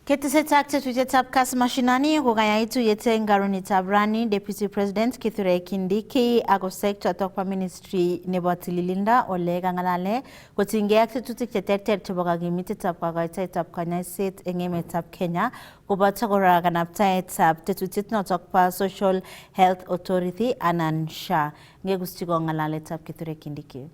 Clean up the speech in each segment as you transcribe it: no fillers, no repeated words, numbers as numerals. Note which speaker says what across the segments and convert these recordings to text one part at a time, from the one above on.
Speaker 1: Ketesetak tetutietab Kass Mashinani kokayaitu yete ngarunitab rani Deputy President Kithure Kindiki akosek chotok pa Ministry nebo Tililinda ole kangalale kotinygei ak tetutik cheterter chebo kakimitetab kakoitoetab kanyaiset eng emetab Kenya koboto kora kanabtaetab tetutiet notok pa Social Health Authority anan SHA. Ngekusti kongalaletab Kithure Kindiki.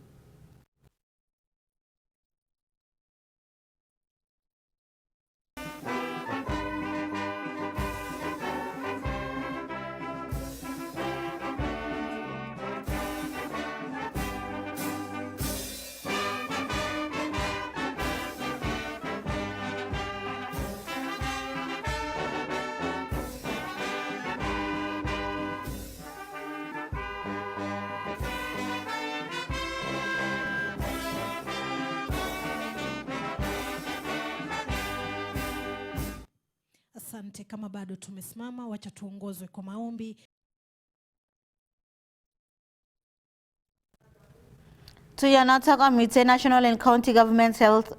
Speaker 2: Asante, kama bado tumesimama, wacha tuongozwe kwa maombi.
Speaker 1: Tuyanotok komite National and County Government Health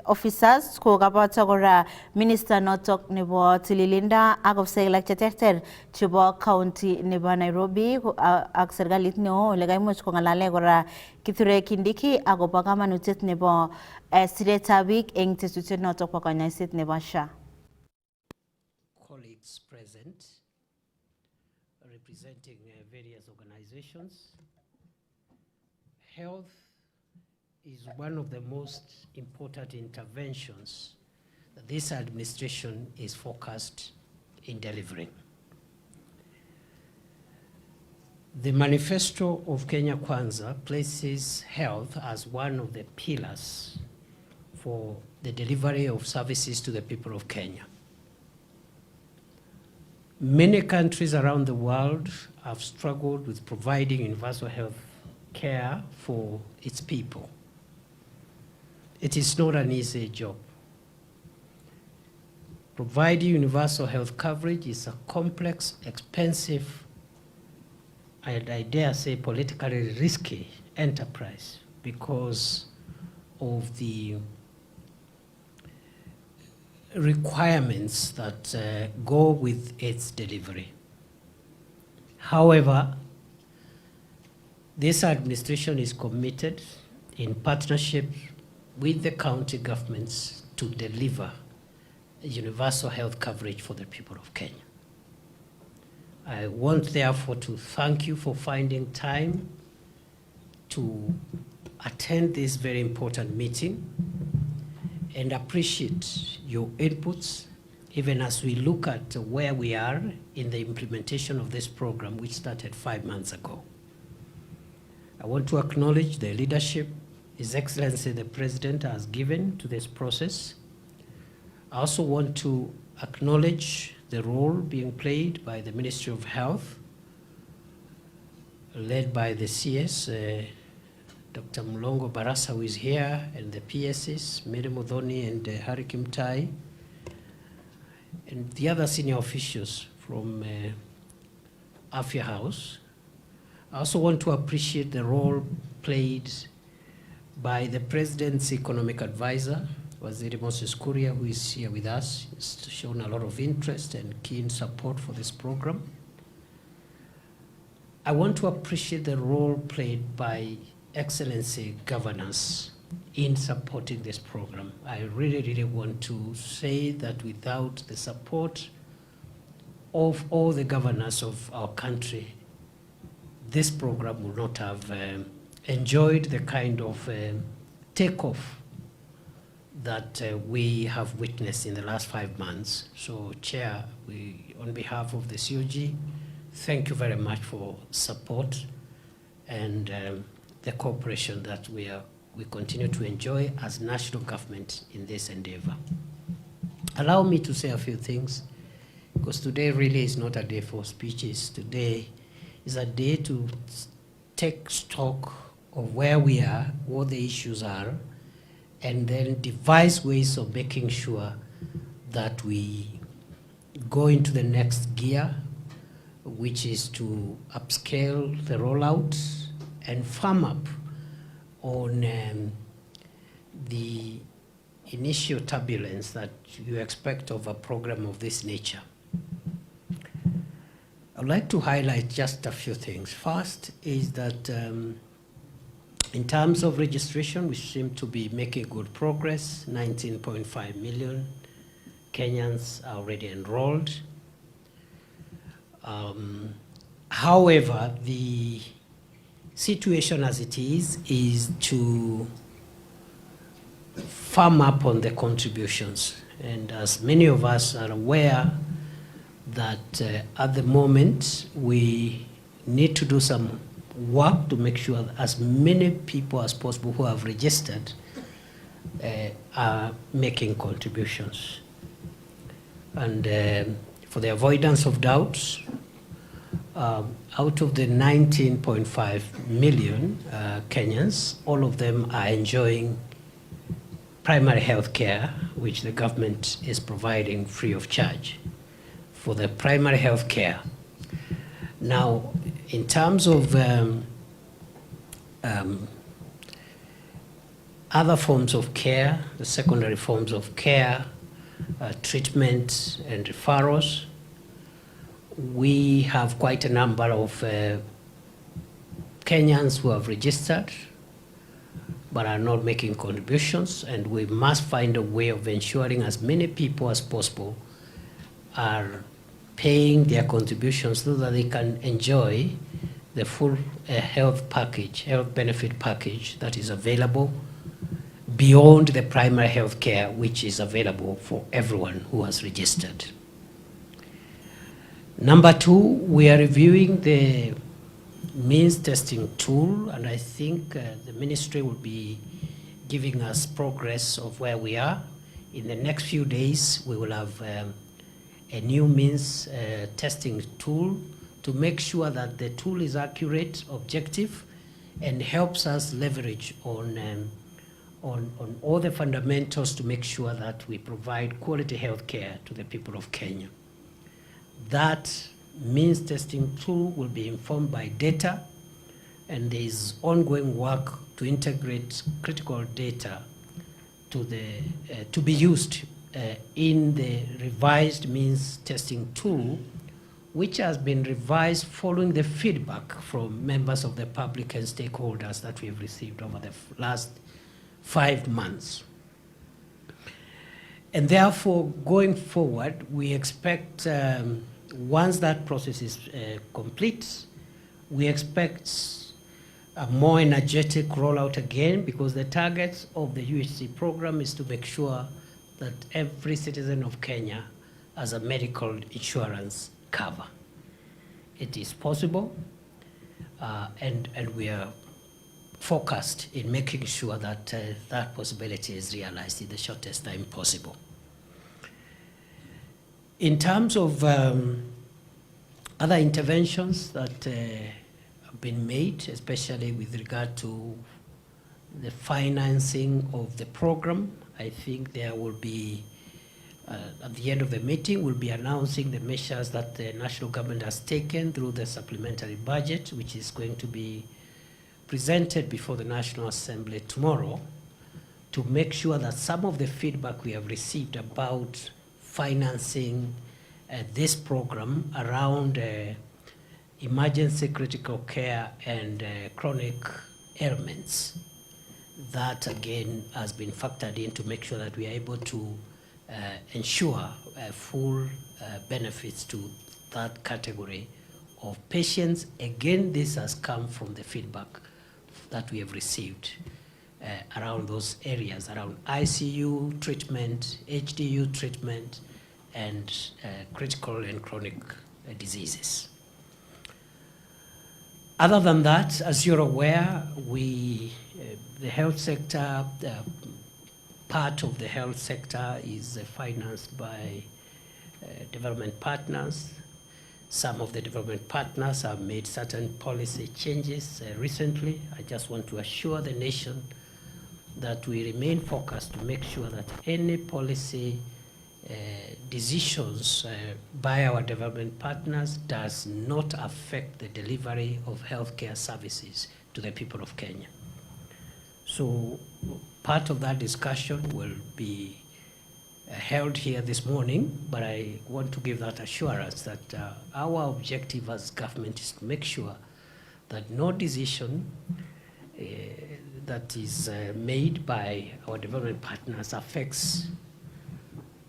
Speaker 1: Officers kokaboto kora Minister notok nebo Tililinda ak ofisek cheterter chebo County nebo Nairobi ak serikalit neo ole kaimuch kongalale kora Kithure Kindiki akobo kamanutiet nebo siretab biik eng tetutiet notok bo kanyaiset nebo SHA.
Speaker 3: Colleagues present representing various organizations. Health is one of the most important interventions that this administration is focused in delivering. The manifesto of Kenya Kwanza places health as one of the pillars for the delivery of services to the people of Kenya. Many countries around the world have struggled with providing universal health care for its people. It is not an easy job. Providing universal health coverage is a complex, expensive, and I dare say politically risky enterprise because of the requirements that go with its delivery. However, this administration is committed in partnership with the county governments to deliver universal health coverage for the people of Kenya. I want therefore to thank you for finding time to attend this very important meeting and appreciate your inputs, even as we look at where we are in the implementation of this program, which started 5 months ago. I want to acknowledge the leadership His Excellency the President has given to this process. I also want to acknowledge the role being played by the Ministry of Health, led by the CS, Dr. Mulongo Barasa, who is here, and the PSs, Mary Modhoni and Harry Kimtai, and the other senior officials from Afya House. I also want to appreciate the role played by the President's economic advisor, Waziri Moses Kuria, who is here with us. He's shown a lot of interest and keen support for this program. I want to appreciate the role played by Excellency governors in supporting this program. I really want to say that without the support of all the governors of our country, this program would not have enjoyed the kind of takeoff that we have witnessed in the last 5 months. So, Chair, on behalf of the COG, thank you very much for support and the cooperation that we continue to enjoy as national government in this endeavor. Allow me to say a few things, because today really is not a day for speeches. Today is a day to take stock of where we are, what the issues are, and then devise ways of making sure that we go into the next gear, which is to upscale the rollout and firm up on the initial turbulence that you expect of a program of this nature. I'd like to highlight just a few things. First is that in terms of registration, we seem to be making good progress. 19.5 million Kenyans are already enrolled. However, the situation as it is to firm up on the contributions. And as many of us are aware that at the moment we need to do some work to make sure that as many people as possible who have registered are making contributions. And for the avoidance of doubts, out of the 19.5 million Kenyans, all of them are enjoying primary health care, which the government is providing free of charge for the primary health care. Now, in terms of other forms of care, the secondary forms of care, treatment and referrals, we have quite a number of Kenyans who have registered but are not making contributions, and we must find a way of ensuring as many people as possible are paying their contributions so that they can enjoy the full health package, health benefit package that is available beyond the primary health care, which is available for everyone who has registered. Number two, we are reviewing the means testing tool, and I think the ministry will be giving us progress of where we are. In the next few days, we will have a new means testing tool to make sure that the tool is accurate, objective, and helps us leverage on all the fundamentals to make sure that we provide quality health care to the people of Kenya. That means testing tool will be informed by data, and there is ongoing work to integrate critical data to be used in the revised means testing tool, which has been revised following the feedback from members of the public and stakeholders that we have received over the last 5 months. And therefore, going forward, we expect once that process is complete, we expect a more energetic rollout again, because the target of the UHC program is to make sure that every citizen of Kenya has a medical insurance cover. It is possible, and we are focused in making sure that that possibility is realized in the shortest time possible. In terms of other interventions that have been made, especially with regard to the financing of the program, I think there will be, at the end of the meeting, we'll be announcing the measures that the national government has taken through the supplementary budget, which is going to be presented before the National Assembly tomorrow, to make sure that some of the feedback we have received about financing this program around emergency critical care and chronic ailments, that again has been factored in to make sure that we are able to ensure full benefits to that category of patients. Again, this has come from the feedback that we have received around those areas, around ICU treatment, HDU treatment, and critical and chronic diseases. Other than that, as you're aware, the health sector, part of the health sector is financed by development partners. Some of the development partners have made certain policy changes recently. I just want to assure the nation that we remain focused to make sure that any policy decisions by our development partners does not affect the delivery of healthcare services to the people of Kenya. So part of that discussion will be held here this morning, but I want to give that assurance that our objective as government is to make sure that no decision that is made by our development partners affects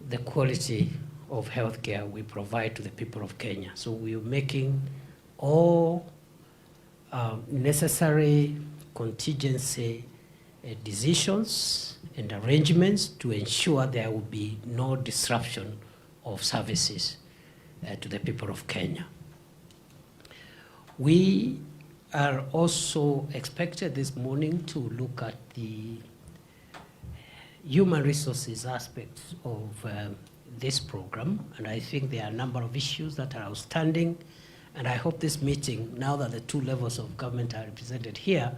Speaker 3: the quality of healthcare we provide to the people of Kenya. So we are making all necessary contingency decisions and arrangements to ensure there will be no disruption of services to the people of Kenya. We are also expected this morning to look at the human resources aspects of this program, and I think there are a number of issues that are outstanding, and I hope this meeting, now that the two levels of government are represented here,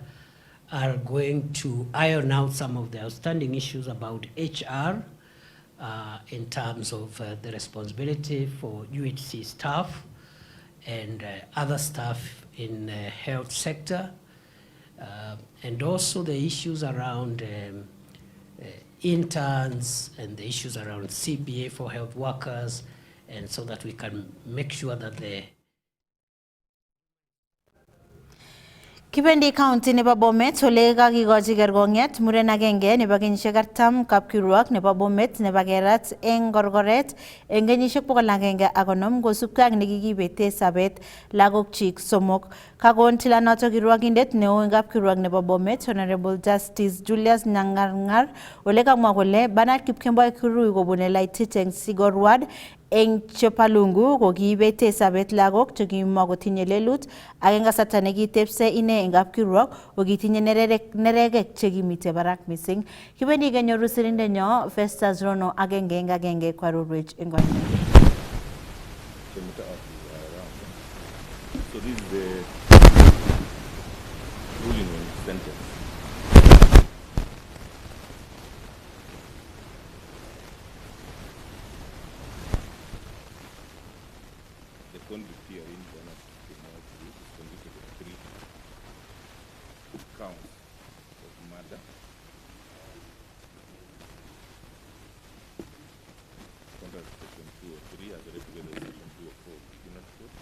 Speaker 3: are going to iron out some of the outstanding issues about HR in terms of the responsibility for UHC staff and other staff in the health sector, and also the issues around interns and the issues around CBA for health workers, and so that we can make sure that the
Speaker 1: Kibendi County nebo Bomet ole kakikochi kerkong'et muren agenge nebo kenyisiek 40 kapkirwok nebo Bomet nebo kerat eng korkoret eng kenyisiek 150 kosubkei ak nekikibete sabet lagokchik somok. Kakon tilanoto kirwokindet neo eng kapkirwok nebo Bomet Honorable Justice Julius Nyangarngar ole kamwa kole Bernard Kipkemboi Kirui kobune Laitit eng Sigor Ward eng Chepalungu kokibete sabet lagok chekimokotinye lelut ak eng kasarta nekitepse ine eng kapkirwok kokitinye neregek chekimite barak mising. Kibendi kenyoru sirindenyo Festus Rono agenge eng agenge kwarurwech eng koine.
Speaker 4: So this is the ruling sentence. The convict here in Ghana is convicted of 3 counts of murder, under section 203 as read together with section 204 of the Penal Code.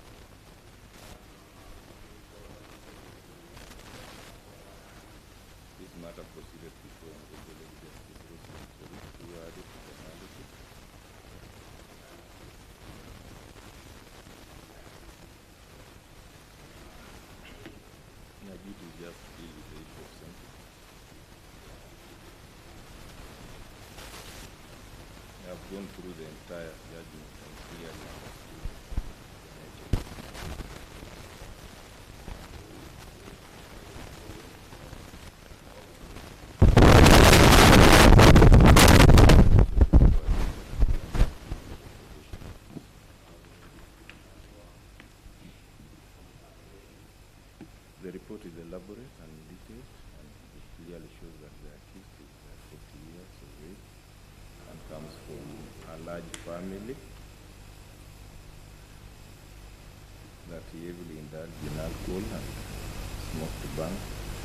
Speaker 4: This matter proceeded before Honorable Justice Rosemary Cherish, who had it for analysis. My duty is just to deal with the issue of sentence. I have gone through the entire judgment and clearly understood the nature. The report is elaborate and detailed, and it clearly shows that the accused is 40 years of age and comes from a large family, that he heavily indulged in alcohol and smoked bang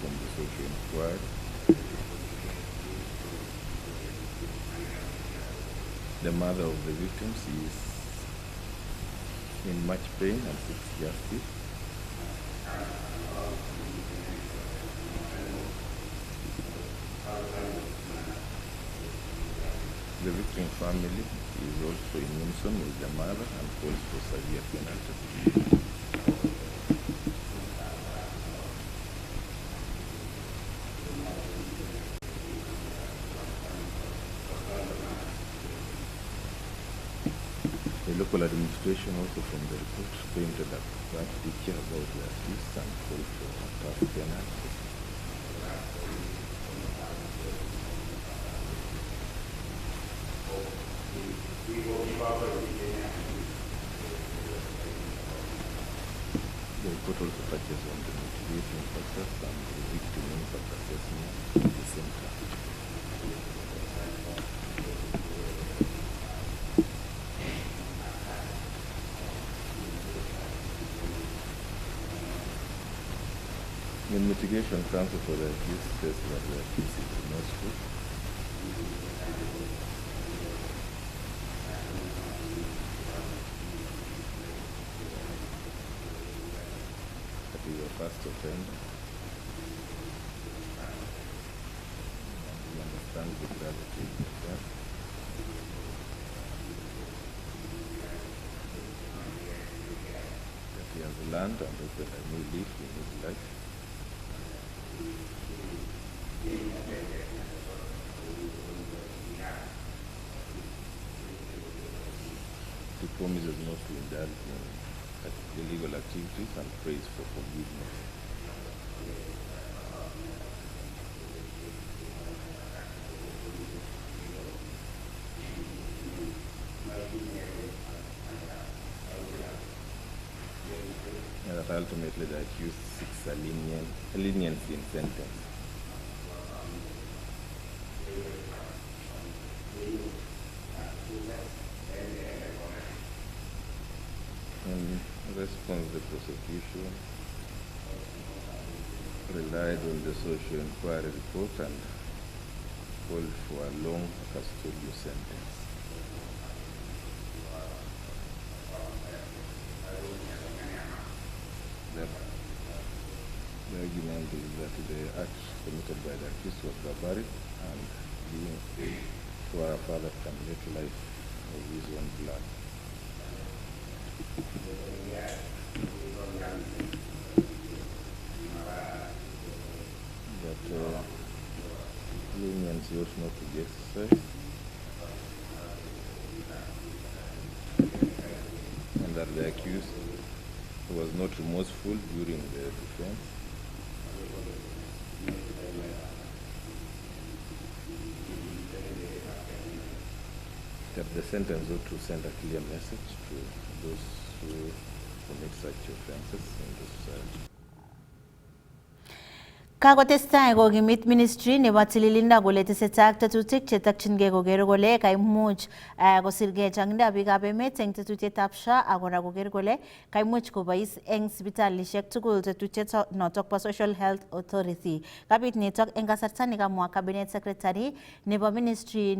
Speaker 4: from the social inquiry. The mother of the victims is in much pain and seeks justice. The victim family is also in unison with the mother and calls for severe penalty. The local administration also from the report painted a bad picture about the accused and called for a tough penalty. The report also touches on the mitigating factors and the victim impact assessment at the same time. The mitigation counsel for the accused says that the accused is remorseful That is your first offender. And you understand the gravity of that. That he has learned, and that I may live in his life. He promises not to indulge in illegal activities and prays for forgiveness. And that ultimately the accused seeks a leniency in sentence. In response, the prosecution relied on the social inquiry report and called for a long custodial sentence. The argument is that the act committed by the accused was barbaric and being for a father terminate life of his own blood. That leniency ought not to be exercised, and that the accused was not remorseful during the defense. That the sentence ought to send a clear message to those who commit such offenses in the society.
Speaker 1: Kakotestai kokimit ministry nebo tililindo kole tesetai ak tetutik chetokyingei koker kole kaimuch kosirgei chang'indab biikab emet eng tetutietab SHA ak kora koker kole kaimuch kobois eng sipitalishek tugul tetutiet notok bo Social Health Authority. Kabit nitok eng kasarta nekamwa cabinet secretary nebo ministry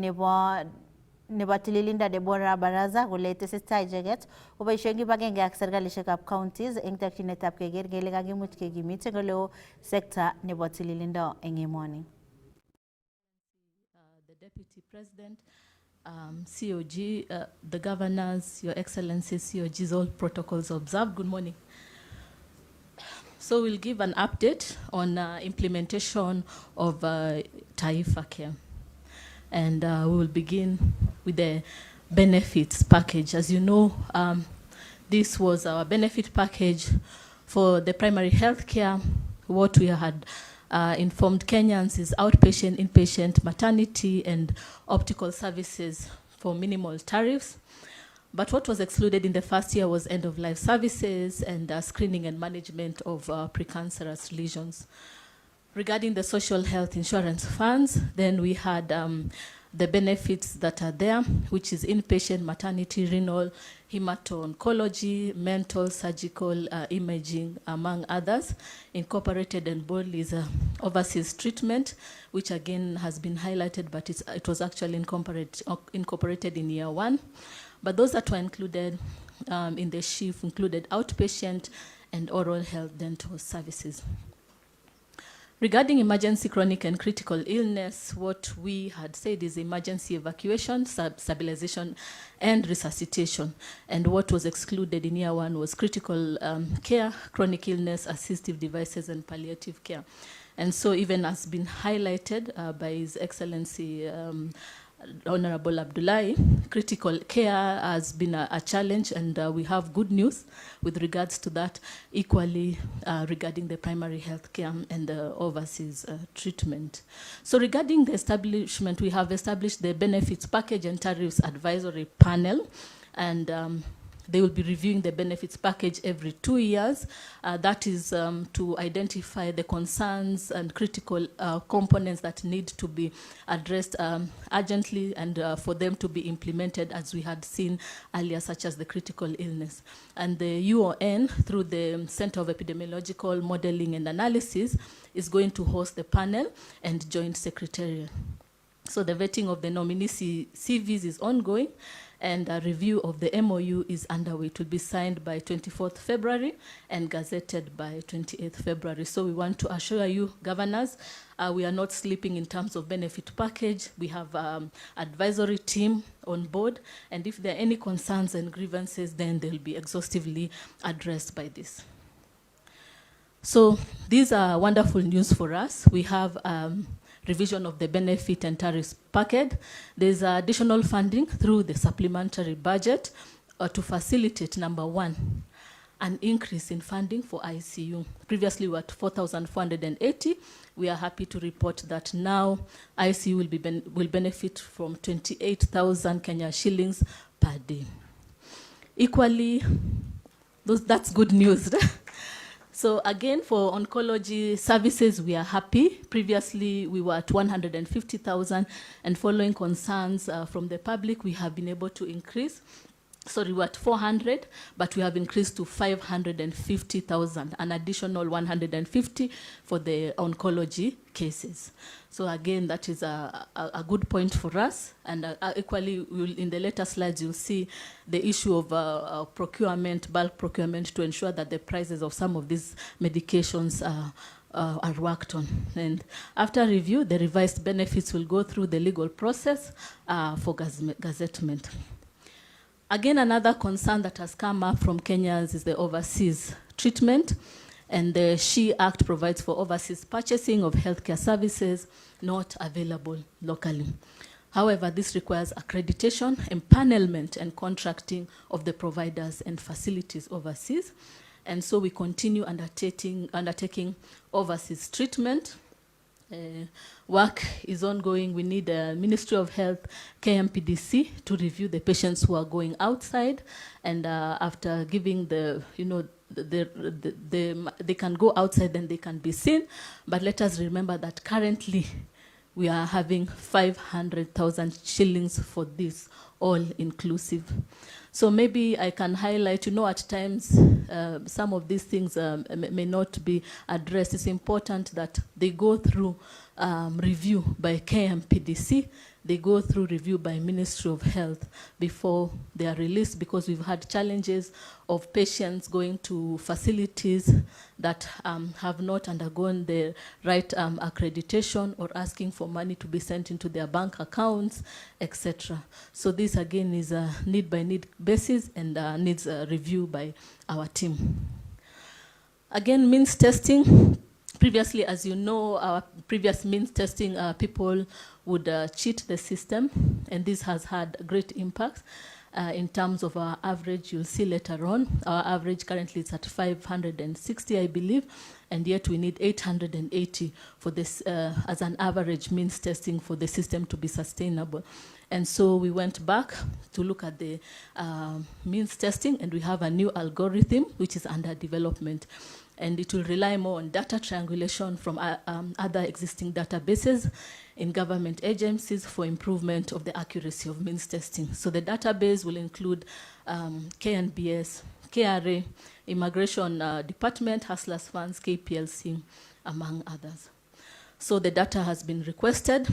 Speaker 1: nebo tililindo Deborah Baraza kole tesetai icheket koboisien kibagenge ak serkalishekab counties eng tokyinetab keker kele kakimuch kekimit eng oleo sekta nebo tililindo eng emoni.
Speaker 5: The Deputy President, COG, the governors, Your Excellency, COGs, all protocols observed. Good morning. So we'll give an update on implementation of Taifa Care. And we will begin with the benefits package. As you know, this was our benefit package for the primary health care. What we had informed Kenyans is outpatient, inpatient, maternity, and optical services for minimal tariffs. But what was excluded in the first year was end-of-life services and screening and management of precancerous lesions. Regarding the social health insurance funds, then we had the benefits that are there, which is inpatient, maternity, renal, hemato-oncology, mental, surgical, imaging, among others. Incorporated and bold is overseas treatment, which again has been highlighted, but it was actually incorporated in year one. But those that were included in the shift included outpatient and oral health dental services. Regarding emergency, chronic, and critical illness, what we had said is emergency evacuation, stabilization, and resuscitation. And what was excluded in year one was critical care, chronic illness, assistive devices, and palliative care. And so even as been highlighted by His Excellency Honorable Abdullahi, critical care has been a challenge, and we have good news with regards to that, equally regarding the primary health care and the overseas treatment. So regarding the establishment, we have established the benefits package and tariffs advisory panel, and they will be reviewing the benefits package every 2 years. That is to identify the concerns and critical components that need to be addressed urgently and for them to be implemented as we had seen earlier, such as the critical illness. And the UON, through the Center of Epidemiological Modeling and Analysis, is going to host the panel and joint secretariat. So the vetting of the nominee CVs is ongoing, and a review of the MOU is underway. It will be signed by 24th February and gazetted by 28th February. So we want to assure you, governors, we are not sleeping in terms of benefit package. We have advisory team on board, and if there are any concerns and grievances, then they'll be exhaustively addressed by this. So these are wonderful news for us. We have revision of the benefit and tariffs packet. There's additional funding through the supplementary budget to facilitate, number one, an increase in funding for ICU. Previously, we were at 4,480. We are happy to report that now ICU will benefit from 28,000 Kenya shillings per day. Equally, that's good news. So again, for oncology services, we are happy. Previously, we were at 150,000, and following concerns from the public, we have been able to increase. Sorry, we're at 400, but we have increased to 550,000, an additional 150 for the oncology cases. So again, that is a good point for us. And equally, in the later slides, you'll see the issue of procurement, bulk procurement, to ensure that the prices of some of these medications are worked on. And after review, the revised benefits will go through the legal process for gazettement. Again, another concern that has come up from Kenyans is the overseas treatment. And the SHE Act provides for overseas purchasing of healthcare services not available locally. However, this requires accreditation, empanelment, and contracting of the providers and facilities overseas. And so we continue undertaking overseas treatment. Work is ongoing. We need the Ministry of Health, KMPDC, to review the patients who are going outside, and after giving they can go outside, then they can be seen. But let us remember that currently we are having 500,000 shillings for this, all inclusive. So maybe I can highlight, at times some of these things may not be addressed. It's important that they go through review by KMPDC, they go through review by Ministry of Health before they are released, because we've had challenges of patients going to facilities that have not undergone the right accreditation, or asking for money to be sent into their bank accounts, etc. So this again is a need-by-need basis, and needs a review by our team. Again, means testing. Previously, as you know, our previous means testing, people would cheat the system, and this has had great impact in terms of our average. You'll see later on, our average currently is at 560, I believe, and yet we need 880 for this as an average means testing for the system to be sustainable. And so we went back to look at the means testing, and we have a new algorithm which is under development. And it will rely more on data triangulation from other existing databases in government agencies for improvement of the accuracy of means testing. So the database will include KNBS, KRA, Immigration Department, Hustlers Funds, KPLC, among others. So the data has been requested.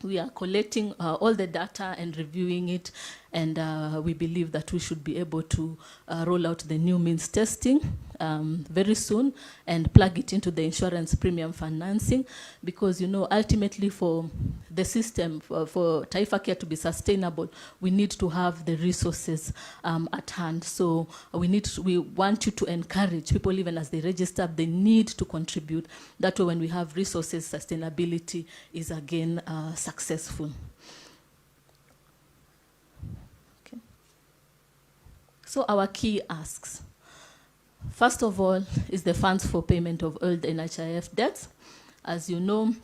Speaker 5: We are collecting all the data and reviewing it, and we believe that we should be able to roll out the new means testing very soon and plug it into the insurance premium financing, because ultimately for the system, for Taifa Care to be sustainable, we need to have the resources at hand. So we want you to encourage people, even as they register, they need to contribute. That way, when we have resources, sustainability is again successful. Okay. So our key asks. First of all is the funds for payment of old NHIF debts. As you know,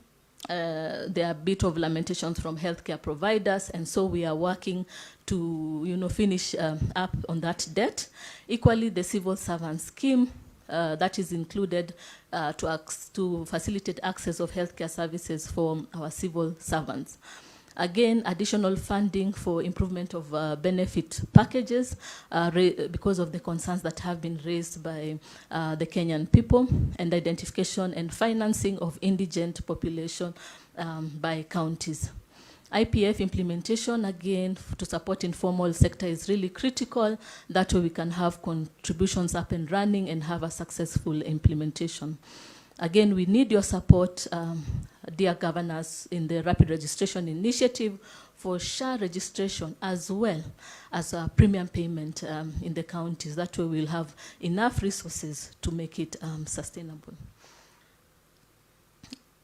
Speaker 5: there are a bit of lamentations from healthcare providers, and so we are working to finish up on that debt. Equally, the civil servant scheme that is included to facilitate access of healthcare services for our civil servants. Again, additional funding for improvement of benefit packages because of the concerns that have been raised by the Kenyan people, and identification and financing of indigent population by counties. IPF implementation, again, to support informal sector is really critical. That way we can have contributions up and running and have a successful implementation. Again, we need your support, dear governors, in the rapid registration initiative for SHA registration as well as a premium payment in the counties. That way we'll have enough resources to make it sustainable.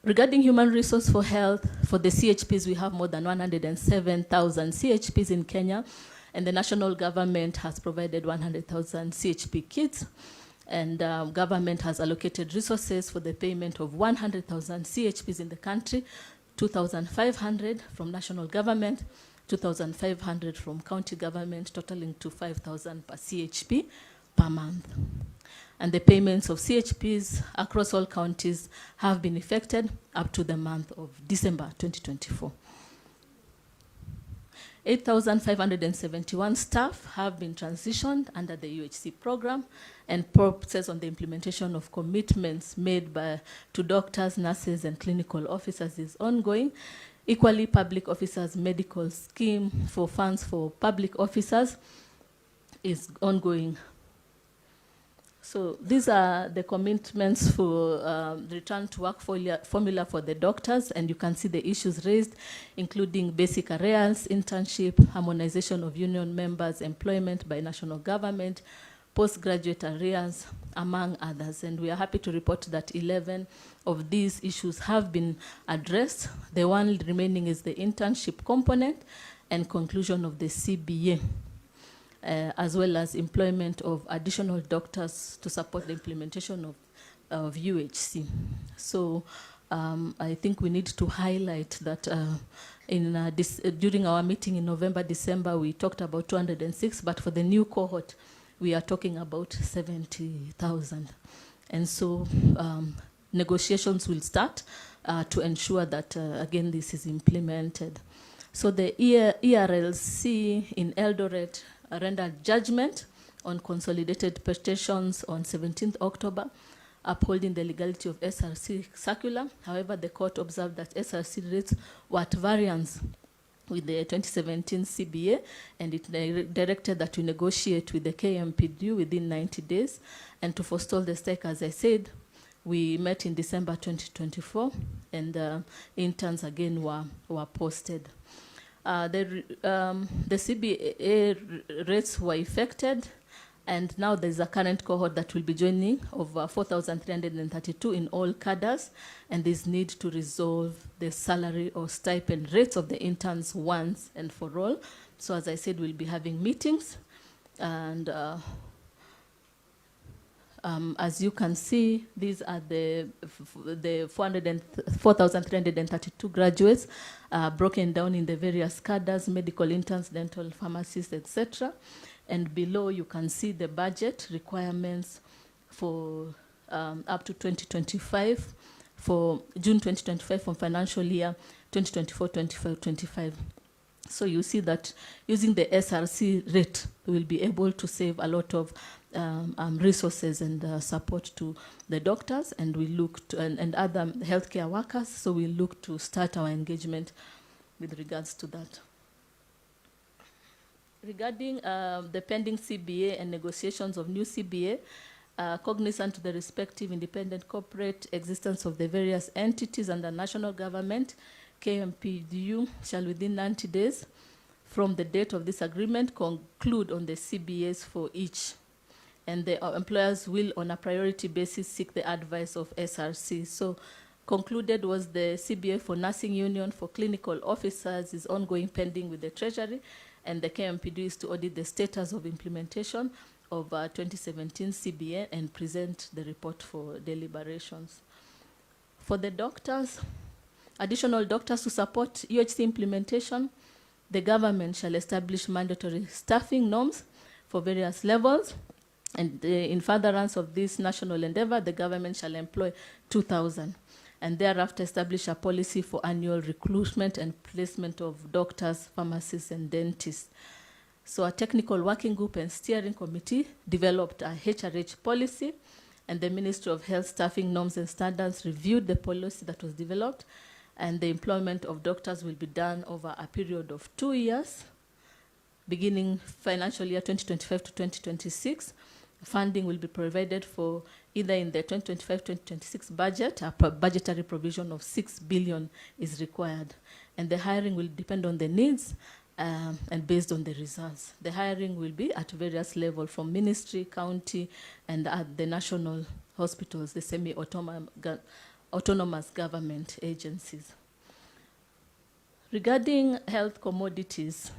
Speaker 5: Regarding human resource for health, for the CHPs, we have more than 107,000 CHPs in Kenya, and the national government has provided 100,000 CHP kits. And government has allocated resources for the payment of 100,000 CHPs in the country, 2,500 from national government, 2,500 from county government, totaling to 5,000 per CHP per month. And the payments of CHPs across all counties have been effected up to the month of December 2024. 8,571 staff have been transitioned under the UHC program, and process on the implementation of commitments made to doctors, nurses, and clinical officers is ongoing. Equally, public officers medical scheme for funds for public officers is ongoing. So these are the commitments for return to work formula for the doctors, and you can see the issues raised, including basic arrears, internship, harmonization of union members' employment by national government, postgraduate arrears, among others. And we are happy to report that 11 of these issues have been addressed. The one remaining is the internship component and conclusion of the CBA. As well as employment of additional doctors to support the implementation of UHC. So I think we need to highlight that during our meeting in November, December, we talked about 206, but for the new cohort, we are talking about 70,000. And so negotiations will start to ensure that, again, this is implemented. So the ERLC in Eldoret rendered judgment on consolidated petitions on 17th October, upholding the legality of SRC circular. However, the court observed that SRC rates were at variance with the 2017 CBA, and it directed that we negotiate with the KMPDU within 90 days. And to forestall the strike, as I said, we met in December 2024, and interns again were posted. The CBA rates were effected, and now there's a current cohort that will be joining of 4,332 in all cadres, and there's need to resolve the salary or stipend rates of the interns once and for all. So as I said, we'll be having meetings, and as you can see, these are the 4,332 graduates broken down in the various cadres, medical interns, dental pharmacists, etc. And below you can see the budget requirements for up to 2025, for June 2025 from financial year 2024-25. So you see that using the SRC rate, we will be able to save a lot of resources and support to the doctors, and we look to, and other healthcare workers. So we look to start our engagement with regards to that. Regarding the pending CBA and negotiations of new CBA, cognizant to the respective independent corporate existence of the various entities under national government, KMPDU shall within 90 days from the date of this agreement conclude on the CBAs for each. And the employers will, on a priority basis, seek the advice of SRC. So concluded was the CBA for nursing union for clinical officers is ongoing pending with the Treasury, and the KMPD is to audit the status of implementation of 2017 CBA and present the report for deliberations. For the doctors, additional doctors to support UHC implementation, the government shall establish mandatory staffing norms for various levels. And in furtherance of this national endeavor, the government shall employ 2,000, and thereafter establish a policy for annual recruitment and placement of doctors, pharmacists, and dentists. So a technical working group and steering committee developed a HRH policy, and the Ministry of Health Staffing Norms and Standards reviewed the policy that was developed, and the employment of doctors will be done over a period of 2 years, beginning financial year 2025 to 2026. Funding will be provided for either in the 2025-2026 budget, a budgetary provision of 6 billion is required. And the hiring will depend on the needs and based on the results. The hiring will be at various levels from ministry, county, and at the national hospitals, the semi-autonomous government agencies. Regarding health commodities,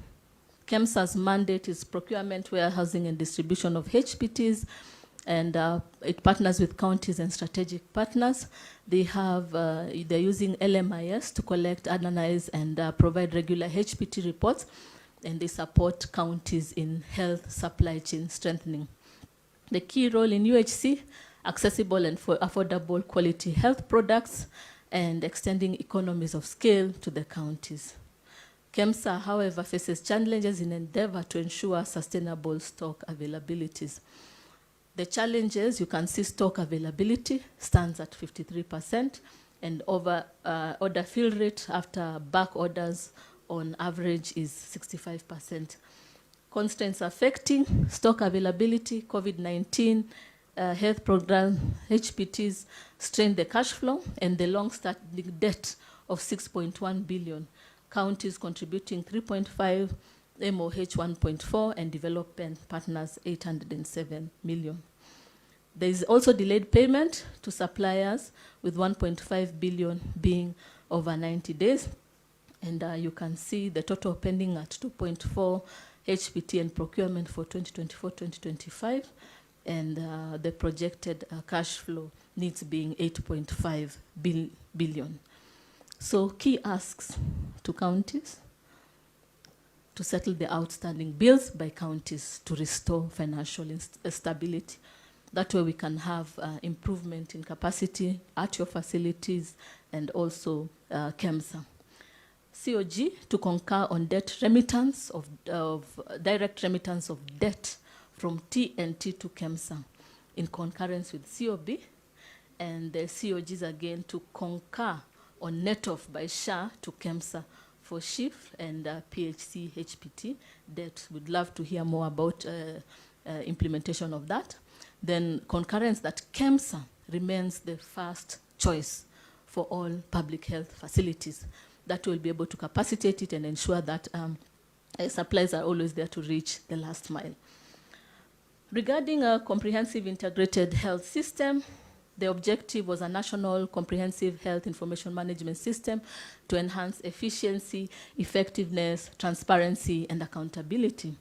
Speaker 5: KEMSA's mandate is procurement, warehousing, and distribution of HPTs, and it partners with counties and strategic partners. They have, they're using LMIS to collect, analyze, and provide regular HPT reports, and they support counties in health supply chain strengthening. The key role in UHC, accessible and affordable quality health products, and extending economies of scale to the counties. KEMSA, however, faces challenges in endeavor to ensure sustainable stock availabilities. The challenges, you can see stock availability stands at 53%, and order fill rate after back orders on average is 65%. Constraints affecting stock availability, COVID-19, health program, HPTs strain the cash flow, and the long-standing debt of 6.1 billion. Counties contributing 3.5, MOH 1.4, and development partners 807 million. There is also delayed payment to suppliers, with 1.5 billion being over 90 days. And you can see the total pending at 2.4 HPT and procurement for 2024-2025, and the projected cash flow needs being 8.5 billion. So key asks to counties: to settle the outstanding bills by counties to restore financial stability. That way we can have improvement in capacity at your facilities and also KEMSA. COG to concur on debt remittance of direct remittance of debt from TNT to KEMSA in concurrence with COB, and the COGs again to concur on net off by SHA to KEMSA for SHIF and PHC HPT debt. We'd love to hear more about implementation of that. Then concurrence that KEMSA remains the first choice for all public health facilities. That will be able to capacitate it and ensure that supplies are always there to reach the last mile. Regarding a comprehensive integrated health system, the objective was a national comprehensive health information management system to enhance efficiency, effectiveness, transparency, and accountability.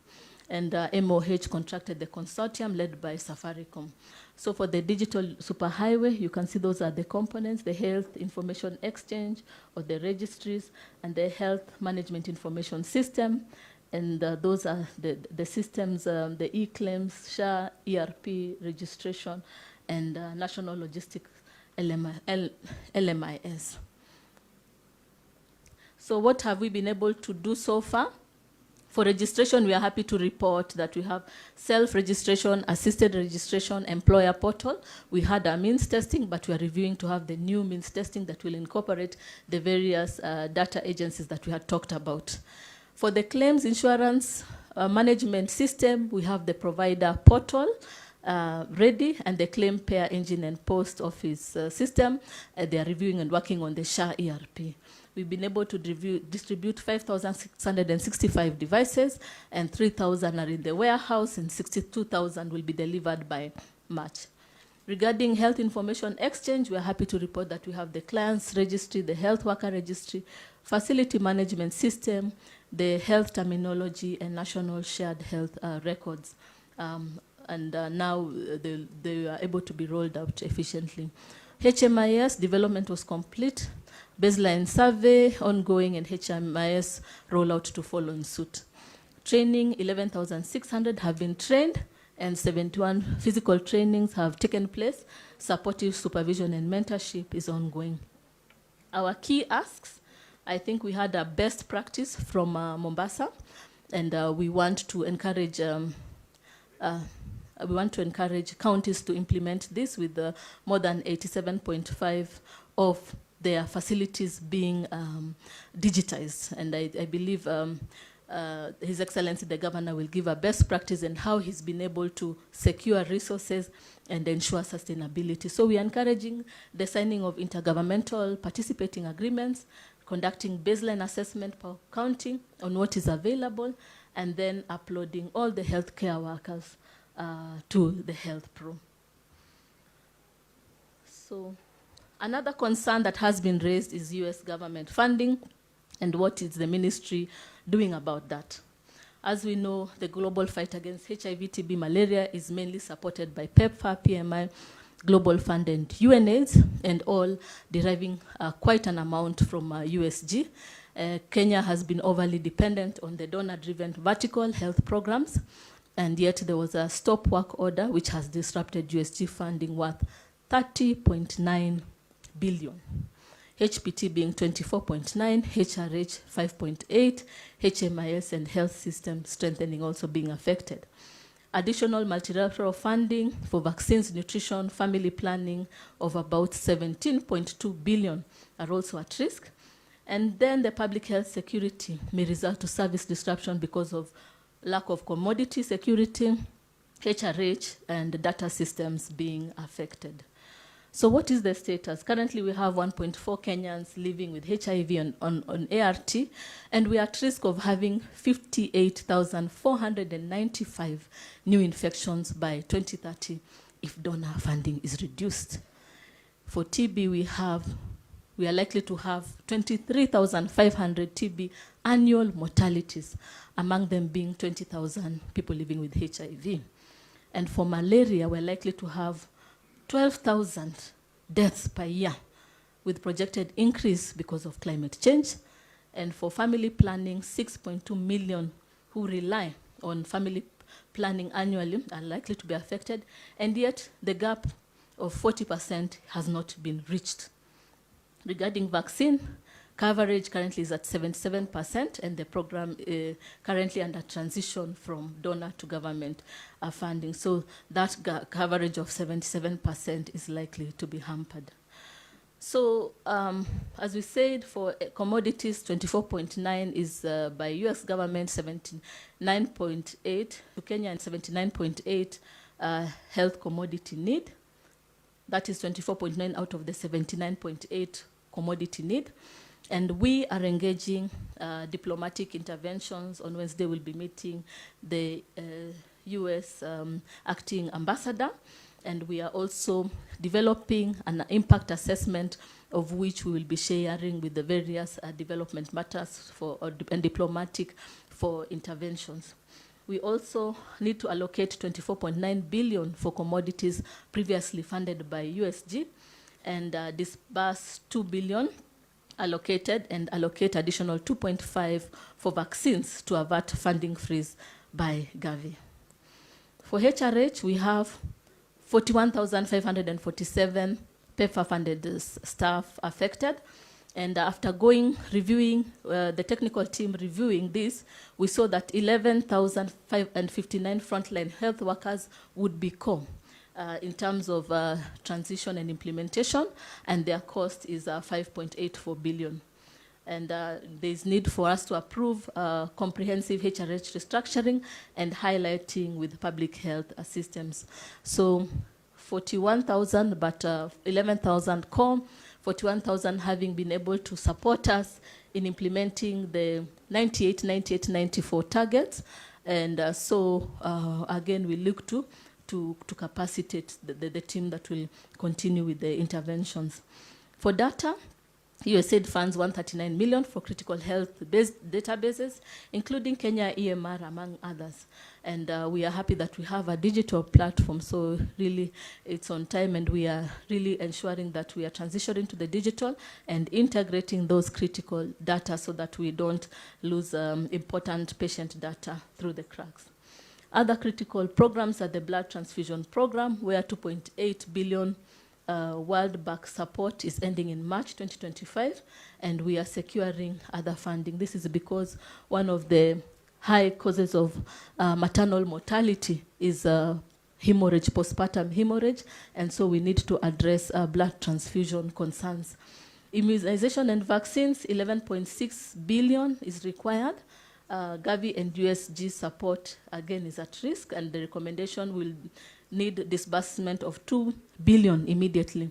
Speaker 5: And MOH contracted the consortium led by Safaricom. So for the digital superhighway, you can see those are the components: the health information exchange or the registries, and the health management information system. And those are the systems, the e-claims, SHA, ERP, registration, and National Logistics LMIS. So what have we been able to do so far? For registration, we are happy to report that we have self-registration, assisted registration, employer portal. We had our means testing, but we are reviewing to have the new means testing that will incorporate the various data agencies that we had talked about. For the claims insurance management system, we have the provider portal ready, and the claim payer engine and post office system. They are reviewing and working on the SHA ERP. We've been able to distribute 5,665 devices, and 3,000 are in the warehouse, and 62,000 will be delivered by March. Regarding health information exchange, we are happy to report that we have the clients registry, the health worker registry, facility management system, the health terminology, and national shared health records. Now they are able to be rolled out efficiently. HMIS development was complete. Baseline survey ongoing, and HMIS rollout to follow in suit. Training, 11,600 have been trained, and 71 physical trainings have taken place. Supportive supervision and mentorship is ongoing. Our key asks, I think we had a best practice from Mombasa, and we want to encourage counties to implement this with more than 87.5 of their facilities being digitized. And I believe His Excellency the Governor will give a best practice and how he's been able to secure resources and ensure sustainability. So we are encouraging the signing of intergovernmental participating agreements, conducting baseline assessment per county on what is available, and then uploading all the healthcare workers to the Health Pro. So another concern that has been raised is US government funding and what is the ministry doing about that. As we know, the global fight against HIV, TB, malaria is mainly supported by PEPFAR, PMI, Global Fund, and UNAIDS, and all deriving quite an amount from USG. Kenya has been overly dependent on the donor-driven vertical health programs, and yet there was a stop work order which has disrupted USG funding worth 30.9 billion. HPT being 24.9, HRH 5.8, HMIS and health system strengthening also being affected. Additional multilateral funding for vaccines, nutrition, family planning of about 17.2 billion are also at risk. And then the public health security may result to service disruption because of lack of commodity security, HRH, and data systems being affected. So what is the status? Currently, we have 1.4 Kenyans living with HIV on ART, and we are at risk of having 58,495 new infections by 2030 if donor funding is reduced. For TB, we are likely to have 23,500 TB annual mortalities, among them being 20,000 people living with HIV. And for malaria, we're likely to have 12,000 deaths per year, with projected increase because of climate change. And for family planning, 6.2 million who rely on family planning annually are likely to be affected, and yet the gap of 40% has not been reached. Regarding vaccine, coverage currently is at 77%, and the program currently under transition from donor to government funding. So that coverage of 77% is likely to be hampered. So as we said, for commodities, 24.9 is by US government, 79.8 to Kenya, and 79.8 health commodity need. That is 24.9 out of the 79.8 commodity need. And we are engaging diplomatic interventions. On Wednesday, we'll be meeting the US acting ambassador, and we are also developing an impact assessment of which we will be sharing with the various development matters and diplomatic for interventions. We also need to allocate 24.9 billion for commodities previously funded by USG, and disburse 2 billion allocated, and allocate additional 2.5 for vaccines to avert funding freeze by Gavi. For HRH, we have 41,547 PEPFAR-funded staff affected. And after reviewing, the technical team reviewing this, we saw that 11,559 frontline health workers would be core in terms of transition and implementation, and their cost is 5.84 billion. And there's need for us to approve comprehensive HRH restructuring and highlighting with public health systems. So 41,000, but 11,000 core, 41,000 having been able to support us in implementing the 98, 98, 94 targets. And so again, we look to capacitate the team that will continue with the interventions. For data, USAID funds 139 million for critical health-based databases, including Kenya EMR, among others. And we are happy that we have a digital platform, so really it's on time, and we are really ensuring that we are transitioning to the digital and integrating those critical data so that we don't lose important patient data through the cracks. Other critical programs are the blood transfusion program, where 2.8 billion World Bank support is ending in March 2025, and we are securing other funding. This is because one of the high causes of maternal mortality is hemorrhage, postpartum hemorrhage, and so we need to address blood transfusion concerns. Immunization and vaccines, 11.6 billion is required. Gavi and USG support, again, is at risk, and the recommendation will need disbursement of 2 billion immediately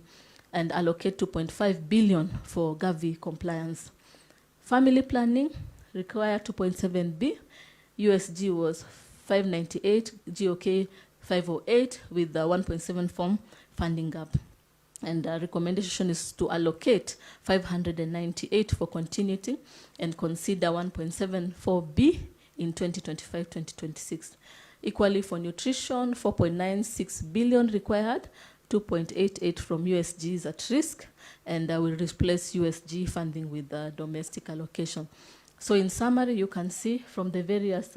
Speaker 5: and allocate 2.5 billion for Gavi compliance. Family planning require 2.7 B. USG was 598, GOK 508 with the 1.7 form funding gap. And the recommendation is to allocate 598 for continuity and consider 1.74B in 2025-2026. Equally for nutrition, 4.96 billion required, 2.88 from USG is at risk, and will replace USG funding with domestic allocation. So in summary, you can see from the various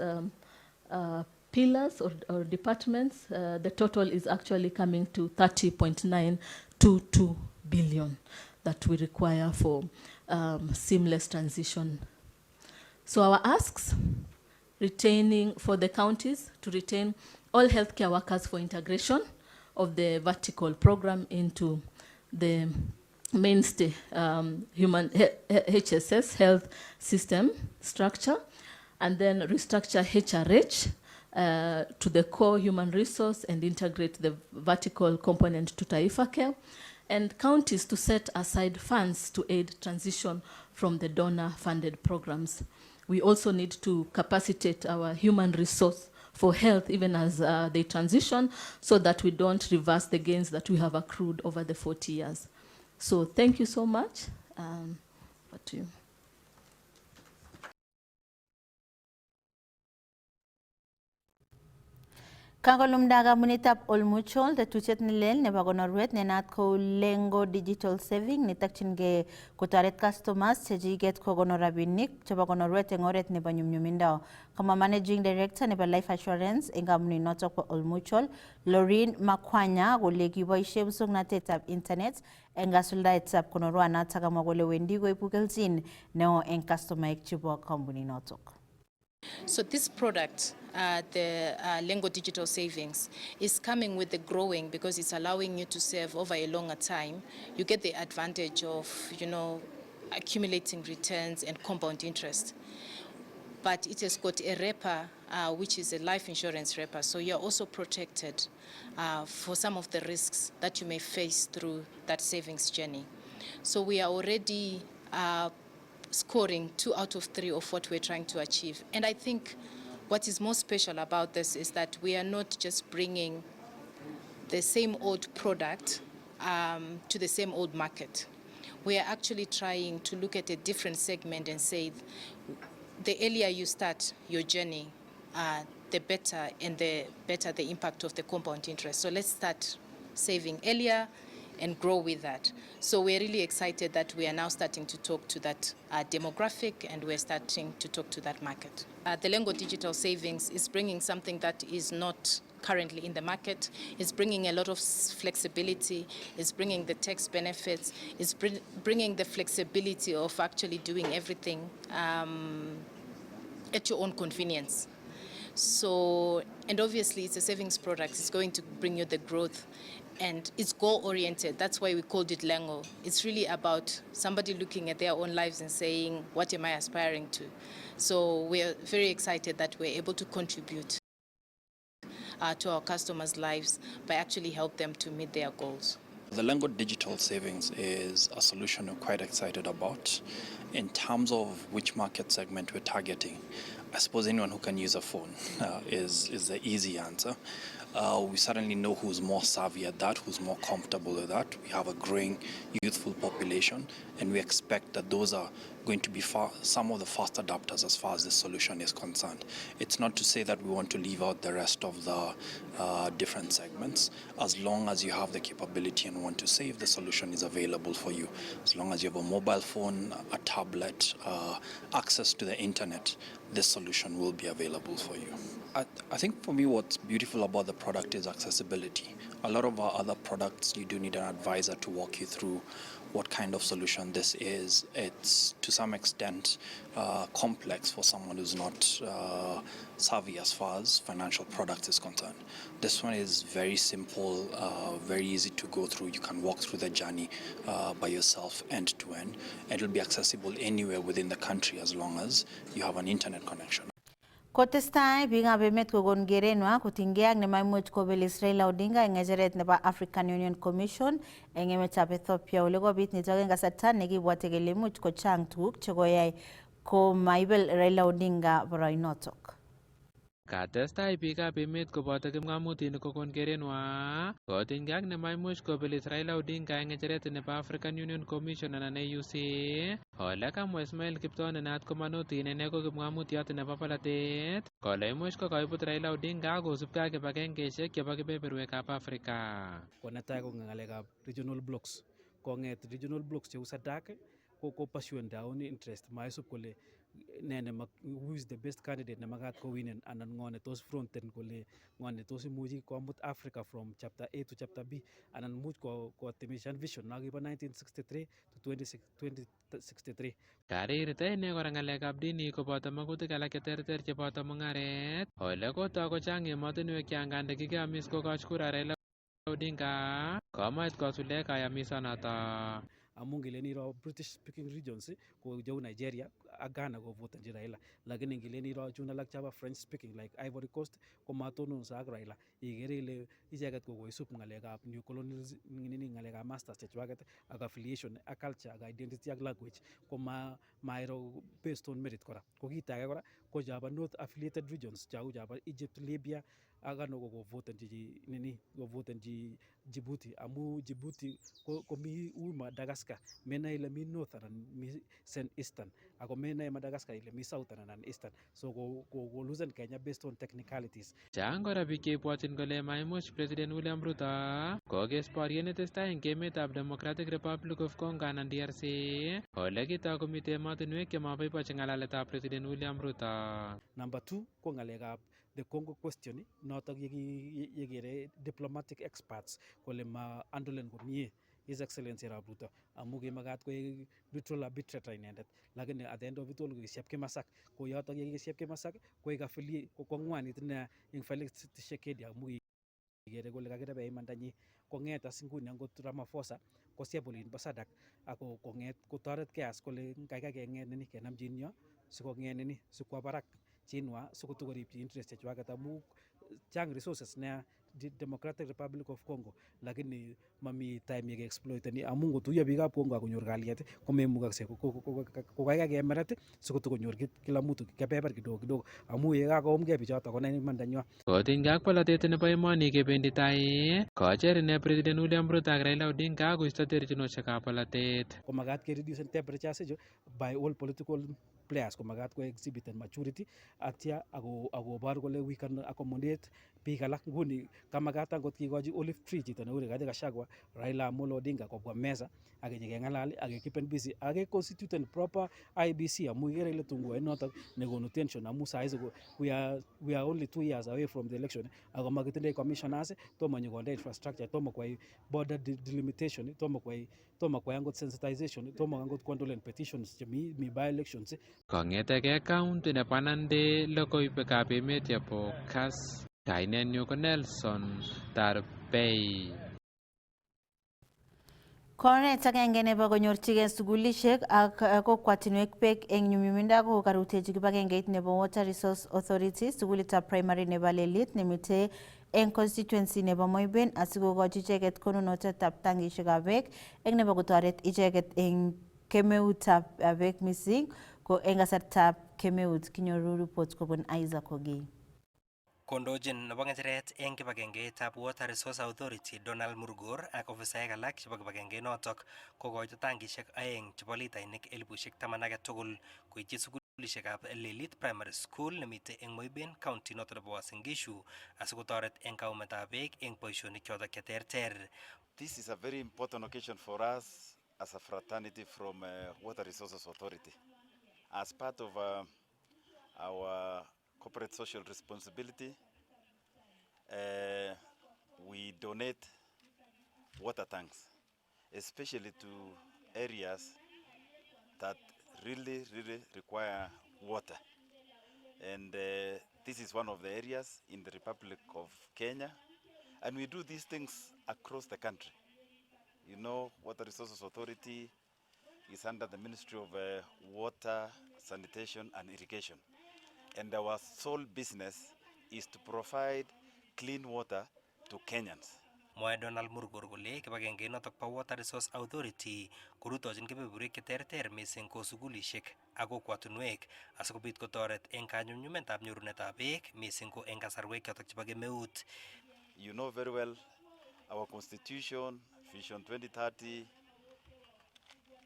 Speaker 5: pillars or departments, the total is actually coming to 30.922 billion that we require for seamless transition. So our asks, retaining for the counties to retain all healthcare workers for integration of the vertical program into the mainstay human HSS health system structure, and then restructure HRH to the core human resource and integrate the vertical component to Taifa Care, and counties to set aside funds to aid transition from the donor-funded programs. We also need to capacitate our human resource for health even as they transition, so that we don't reverse the gains that we have accrued over the 40 years. So thank you so much. Over to you.
Speaker 1: Kangolumdaga munitap olmuchol the tuchet nilel nebo konorwet nenat ko lengo digital saving nitakchinge kotaret customers chejiget ko konorabinik chebo konorwet eng oret nebo nyumnyumindo. Kama managing director nebo life assurance eng kampuni notok po olmuchol, Lorraine Makwanya kole kiboisie musoknatetab internet eng kasuldaetab konorwanatak kamwa kole wendi koibu kelchin neo eng customaek chebo kampuni notok.
Speaker 6: So this product, the Lengo Digital Savings, is coming with the growing because it's allowing you to save over a longer time. You get the advantage of, accumulating returns and compound interest. But it has got a wrapper, which is a life insurance wrapper. So you're also protected for some of the risks that you may face through that savings journey. So we are already scoring 2 out of 3 of what we're trying to achieve. And I think what is most special about this is that we are not just bringing the same old product to the same old market. We are actually trying to look at a different segment and say, the earlier you start your journey, the better the impact of the compound interest. So let's start saving earlier and grow with that. So we're really excited that we are now starting to talk to that demographic, and we're starting to talk to that market. The Lengo Digital Savings is bringing something that is not currently in the market. It's bringing a lot of flexibility. It's bringing the tax benefits. It's bringing the flexibility of actually doing everything at your own convenience. So, and obviously it's a savings product. It's going to bring you the growth, and it's goal-oriented. That's why we called it Lengo. It's really about somebody looking at their own lives and saying, what am I aspiring to? So we're very excited that we're able to contribute to our customers' lives by actually help them to meet their goals.
Speaker 7: The Lengo Digital Savings is a solution we're quite excited about. In terms of which market segment we're targeting, I suppose anyone who can use a phone is the easy answer. We certainly know who's more savvy at that, who's more comfortable with that. We have a growing youthful population, and we expect that those are going to be some of the fast adapters as far as this solution is concerned. It's not to say that we want to leave out the rest of the different segments. As long as you have the capability and want to save, the solution is available for you. As long as you have a mobile phone, a tablet, access to the internet, this solution will be available for you. I think for me what's beautiful about the product is accessibility. A lot of our other products, you do need an advisor to walk you through what kind of solution this is. It's to some extent complex for someone who's not savvy as far as financial products is concerned. This one is very simple, very easy to go through. You can walk through the journey by yourself end to end, and it will be accessible anywhere within the country as long as you have an internet connection.
Speaker 1: Kotestai biikab emet kokon kerenwa kotinygei ak nemaimuch kobelis Raila Odinga eng ng'echeret nebo African Union Commission eng emetab Ethiopia ole kobit nitok eng kasarta nekibwoti kele imuch kochang tuguk chekoyai komaibel Raila Odinga boroinotok.
Speaker 8: Katestai biikab emet koboto kipng'omutik kokon kerenwa kotinygei ak nemaimuch kobelis Raila Odinga eng ng'echeret nebo African Union Commission anan AUC ole kamwa Ismail Kiptoo ne naat ko Manoti inene ko kipng'omutiot nebo polatet kole imuch ko kaibut Raila Odinga kosubkei ak kibagengeisiek chebo kebeberwekab Afrika.
Speaker 9: Ko netai ko ng'alekab regional blocks. Kong'et regional blocks cheu SADC ko pursue their own interest maisub kole who is the best candidate nemakat kowinen anan ng'o netos fronten kole ng'o netos imuchi komut Africa from chapter A to chapter B anan much kotimishan vision nakibo 1963 to 2063.
Speaker 8: Karirita ine kora ng'alekab dini koboto magutik alak cheterter cheboto mung'aret ole kotoi kochang emotinwek changande kikeamis kokoch kura Raila Odinga komait kosule kayamisonoto.
Speaker 9: Amu ngelen iro British speaking regions ko jau Nigeria ak Ghana ko votanji Raila, lakini ngelen iro chun alak chaba French speaking like Ivory Coast ko matononso ak Raila. Igere ile icheket ko koisub ng'alekab new colonialism, ng'alekab masters chechwaket ak affiliation ak culture ak identity ak language ko mairo based on merit kora. Ko kit age kora ko chaba north affiliated regions chau chaba Egypt, Libya ak ano ko votanji Djibouti amu Djibouti ko mi Madagascar mena ile mi north anan mi eastern ako mena Madagascar ile mi south anan eastern, so ko losing Kenya based on technicalities.
Speaker 8: Chang kora biik cheibwotyin kole maimuch President William Ruto kokes boriet netestai eng emetab Democratic Republic of Congo anan DRC ole kitoi komite emotinwek chemaboibochi ng'alaletab President William Ruto.
Speaker 9: Number 2 ko ng'alekab the Congo question notok yekere diplomatic experts kole ma handlen komie His Excellency Arap Ruto amu kimakat koek neutral arbitrator inendet, lakini at the end of it all kokisieb kimasak ko yotok yekisieb kimasak koek affiliate ko ngwanit ine eng Felix Tshisekedi amu kigere kole kakirebe imandanyi kong'et as nguni angot Ramaphosa kosieb olin bo SADC ako kong'et kotoret Kass kole kaikai keng'et kenamjin yo sikong'et sikwa barak chinwa sikotokoripchi interest chechwaket amu chang resources nea Democratic Republic of Congo, lakini mami time yeke-exploiteni amu ngotuiyo biikab Congo akonyor kalyet komemukakse ko kaikai kemeret sikotokonyor kila mtu kebeber kidogo kidogo amu yekakoumgei bichoto konai imandanywa.
Speaker 8: Kotinygei ak polatet nebo emoni kebendi tai kocher ine President William Ruto ak Raila Odinga koisto terchinosiekab polatet.
Speaker 9: Komakat ke-reduce temperatures ichu by all political players, komakat ko exhibiten maturity atya akobor kole we can accommodate biik alak. Nguni kamakat angot kikochi olive tree chito neu Rigathi Gachagua, Raila Amolo Odinga kobwa meza ak nyikeng'alal ak kekeepen busy ak constituten proper IBC amu ikere ile tunguain notok nekonu tension amu saizi we are only 2 years away from the election ako makitindoi commissioners, tomo nyikonde infrastructure, tomo kwai border delimitation, tomo kwai angot sensitization, tomo angot kondolen petitions chemi by elections.
Speaker 8: Kong'etegei county nebo Nandi logoiwekab emet chebo Kass, kainenyu ko Nelson Tarbei.
Speaker 1: Konet agenge nebo konyorchigei sugulishek ak kokwatinwek beek eng nyumnyumindo ko karutechi kibagengeit nebo Water Resource Authority sugulitab primary nebo Lelit nemite eng constituency nebo Moiben asikokochi icheket konunotetab tangishekab beek eng nebo kotoret icheket eng kemeutab beek mising ko eng kasartab kemeut. Kinyoru report kobun Isaac Ogei.
Speaker 10: Kondochin nebo ng'echeret eng kibagengeitab Water Resource Authority Donald Murgor ak ofisaek alak chebo kibagengeit notok kokoito tangishek 2 chebo litainik 10,000 age tugul koityi sugulishekab Lelit Primary School nemite eng Moiben County noto nebo Uasin Gishu asikotoret eng kaumetab beek eng boisionik chotok cheterter.
Speaker 4: This is a very important occasion for us as a fraternity from Water Resources Authority. As part of our corporate social responsibility, we donate water tanks, especially to areas that really require water. And This is one of the areas in the Republic of Kenya, and we do these things across the country. You know, Water Resources Authority is under the Ministry of Water, Sanitation and Irrigation. And our sole business is to provide clean water to Kenyans.
Speaker 10: Mwae Donald Murgor kole kibagenge notok po Water Resource Authority korutochin kebeberwek cheterter mising ko sugulishek ak kokwatunwek asikobit kotoret eng kanyumnyumetab nyorunetab beek mising ko eng kasarwek chotok chebo kemeut.
Speaker 4: You know very well our constitution, Vision 2030,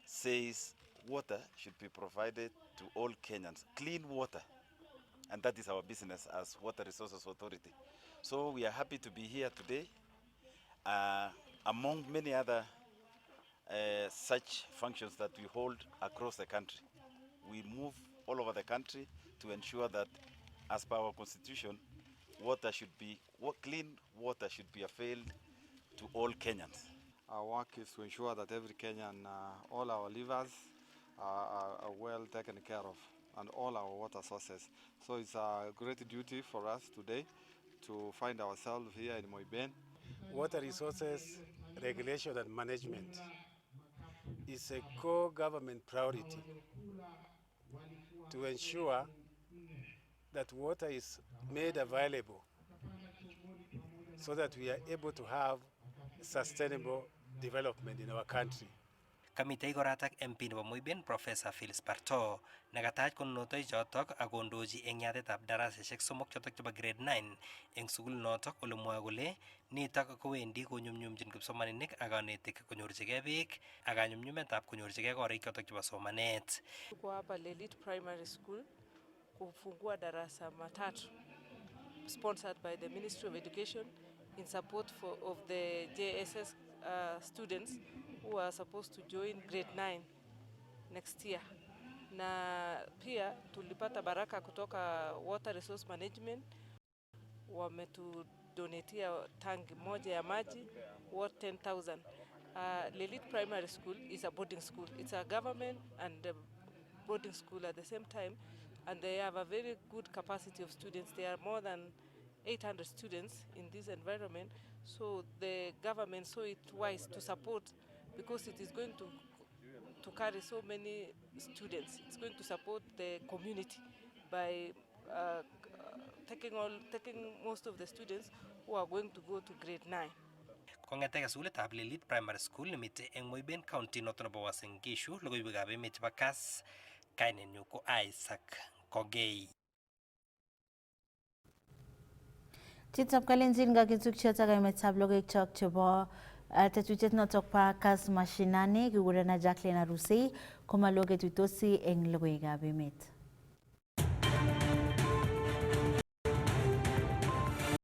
Speaker 4: says water should be provided to all Kenyans, clean water. And that is our business as Water Resources Authority. So we are happy to be here today. Among many other such functions that we hold across the country. We move all over the country to ensure that, as per our constitution, clean water should be availed to all Kenyans.
Speaker 11: Our work is to ensure that every Kenyan, all our rivers are well taken care of, and all our water sources. So it's a great duty for us today to find ourselves here in Moiben.
Speaker 12: Water resources regulation and management is a core government priority to ensure that water is made available so that we are able to have sustainable development in our country.
Speaker 10: Kamitei koratak MP nebo Moiben Professor Phyllis Barto nakatach konunotoi chotok ak kondochi eng yatetab daraseshek somok chotok chebo grade 9 eng sukul notok ole mwae kole nitok kowendi konyumnyumchin kipsomaninik ak kanetik konyorchigei beek ak kanyumnyumetab konyorchigei korik chotok chebo somanet.
Speaker 13: Tuko hapa Lelit Primary School kufungua darasa matatu sponsored by the Ministry of Education in support of the JSS students who are supposed to join grade 9 next year. Na pia tulipata baraka kutoka Water Resource Management, wametudonetia tangi moja ya maji worth 10,000. Lelit Primary School is a boarding school. It's a government and a boarding school at the same time, and they have a very good capacity of students. There are more than 800 students in this environment, so the government saw it wise to support, because it is going to carry so many students. It's going to support the community by taking most of the students who are going to go to grade 9.
Speaker 10: Kong'eteke sukulitab Lelit Primary School nemite eng Moiben County noto nebo Uasin Gishu, logoiwekab emet chebo Kass, kainenyu ko Isaac Kogei.
Speaker 1: Chitab Kalenjin kakitsukchet ak emetab logoiwek chok chebo tetutiet notok pa Kass Mashinani kikurena Jacqueline Arusei komalo ketuitosi eng logoiwekab emet.